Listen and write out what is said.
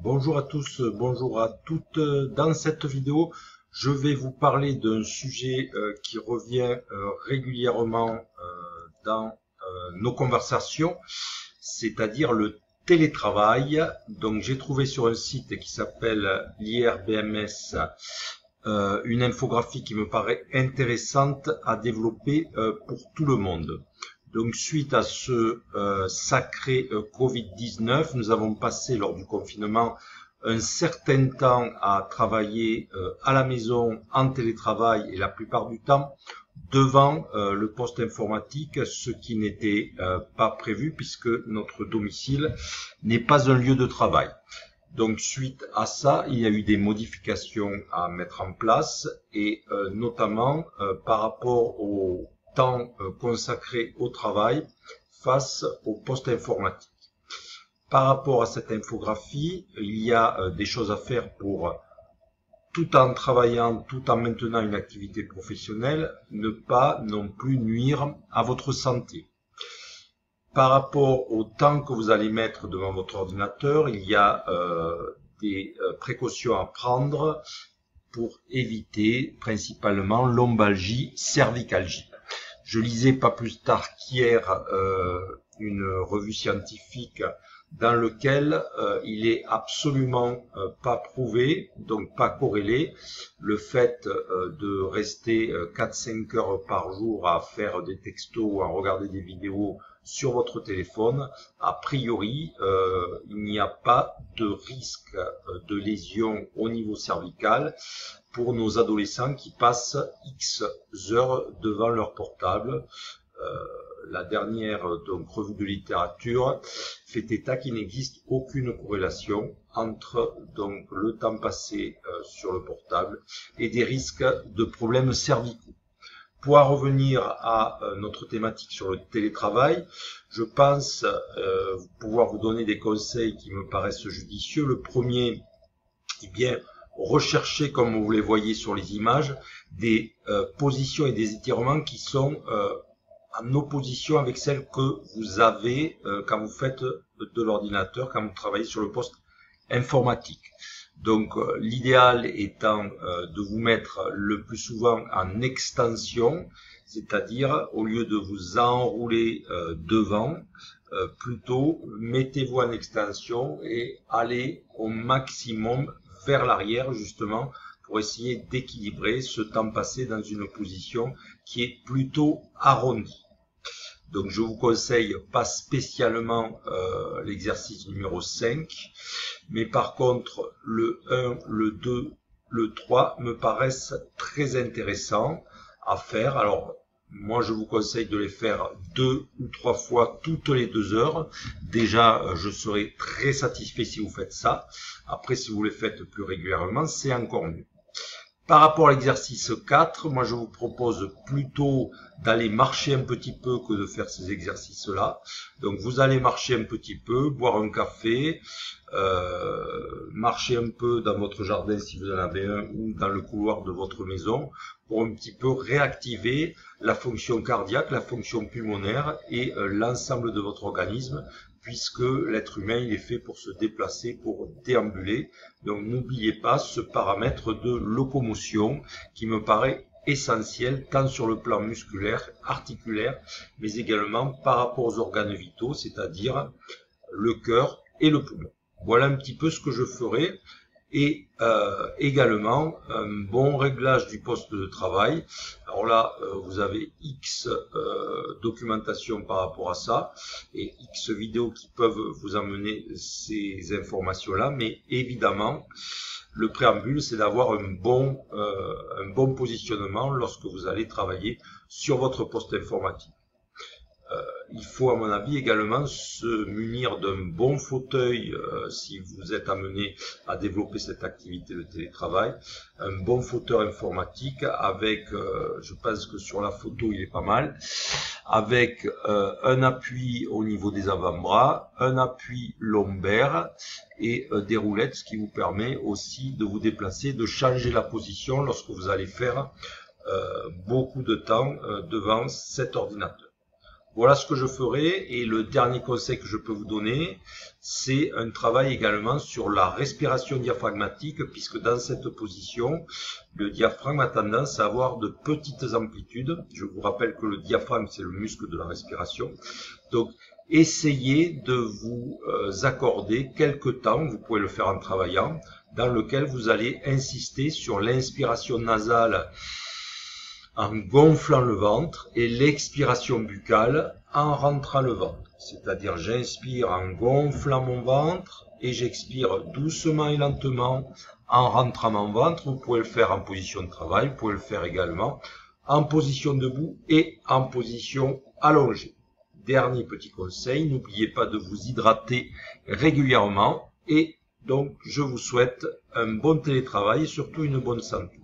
Bonjour à tous, bonjour à toutes. Dans cette vidéo, je vais vous parler d'un sujet qui revient régulièrement dans nos conversations, c'est-à-dire le télétravail. Donc j'ai trouvé sur un site qui s'appelle l'IRBMS une infographie qui me paraît intéressante à développer pour tout le monde. Donc suite à ce sacré Covid-19, nous avons passé lors du confinement un certain temps à travailler à la maison en télétravail et la plupart du temps devant le poste informatique, ce qui n'était pas prévu puisque notre domicile n'est pas un lieu de travail. Donc suite à ça, il y a eu des modifications à mettre en place et notamment par rapport au temps consacré au travail face au poste informatique. Par rapport à cette infographie, il y a des choses à faire pour, tout en travaillant, tout en maintenant une activité professionnelle, ne pas non plus nuire à votre santé. Par rapport au temps que vous allez mettre devant votre ordinateur, il y a des précautions à prendre pour éviter principalement lombalgie, cervicalgie. Je lisais pas plus tard qu'hier une revue scientifique dans laquelle il est absolument pas prouvé, donc pas corrélé, le fait de rester 4-5 heures par jour à faire des textos ou à regarder des vidéos sur votre téléphone. A priori, il n'y a pas de risque de lésion au niveau cervical pour nos adolescents qui passent X heures devant leur portable. La dernière revue de littérature fait état qu'il n'existe aucune corrélation entre le temps passé sur le portable et des risques de problèmes cervicaux. Pour en revenir à notre thématique sur le télétravail, je pense pouvoir vous donner des conseils qui me paraissent judicieux. Le premier, eh bien, recherchez, comme vous les voyez sur les images, des positions et des étirements qui sont en opposition avec celles que vous avez quand vous faites de l'ordinateur, quand vous travaillez sur le poste informatique. Donc l'idéal étant de vous mettre le plus souvent en extension, c'est-à-dire au lieu de vous enrouler devant, plutôt mettez-vous en extension et allez au maximum vers l'arrière justement pour essayer d'équilibrer ce temps passé dans une position qui est plutôt arrondie. Donc je vous conseille pas spécialement l'exercice numéro 5, mais par contre le 1, le 2, le 3 me paraissent très intéressants à faire. Alors moi je vous conseille de les faire 2 ou 3 fois toutes les 2 heures. Déjà je serai très satisfait si vous faites ça. Après si vous les faites plus régulièrement, c'est encore mieux. Par rapport à l'exercice 4, moi je vous propose plutôt d'aller marcher un petit peu que de faire ces exercices-là. Donc vous allez marcher un petit peu, boire un café, marcher un peu dans votre jardin si vous en avez un ou dans le couloir de votre maison pour un petit peu réactiver la fonction cardiaque, la fonction pulmonaire et l'ensemble de votre organisme, puisque l'être humain il est fait pour se déplacer, pour déambuler. Donc n'oubliez pas ce paramètre de locomotion qui me paraît essentiel tant sur le plan musculaire, articulaire, mais également par rapport aux organes vitaux, c'est-à-dire le cœur et le poumon. Voilà un petit peu ce que je ferai. Et également un bon réglage du poste de travail. Alors là, vous avez X documentation par rapport à ça et X vidéos qui peuvent vous amener ces informations-là, mais évidemment, le préambule, c'est d'avoir un bon positionnement lorsque vous allez travailler sur votre poste informatique. Il faut à mon avis également se munir d'un bon fauteuil si vous êtes amené à développer cette activité de télétravail, un bon fauteuil informatique avec, je pense que sur la photo il est pas mal, avec un appui au niveau des avant-bras, un appui lombaire et des roulettes, ce qui vous permet aussi de vous déplacer, de changer la position lorsque vous allez faire beaucoup de temps devant cet ordinateur. Voilà ce que je ferai. Et le dernier conseil que je peux vous donner, c'est un travail également sur la respiration diaphragmatique, puisque dans cette position, le diaphragme a tendance à avoir de petites amplitudes. Je vous rappelle que le diaphragme, c'est le muscle de la respiration. Donc, essayez de vous accorder quelques temps, vous pouvez le faire en travaillant, dans lequel vous allez insister sur l'inspiration nasale en gonflant le ventre et l'expiration buccale en rentrant le ventre. C'est-à-dire j'inspire en gonflant mon ventre et j'expire doucement et lentement en rentrant mon ventre. Vous pouvez le faire en position de travail, vous pouvez le faire également en position debout et en position allongée. Dernier petit conseil, n'oubliez pas de vous hydrater régulièrement et donc je vous souhaite un bon télétravail et surtout une bonne santé.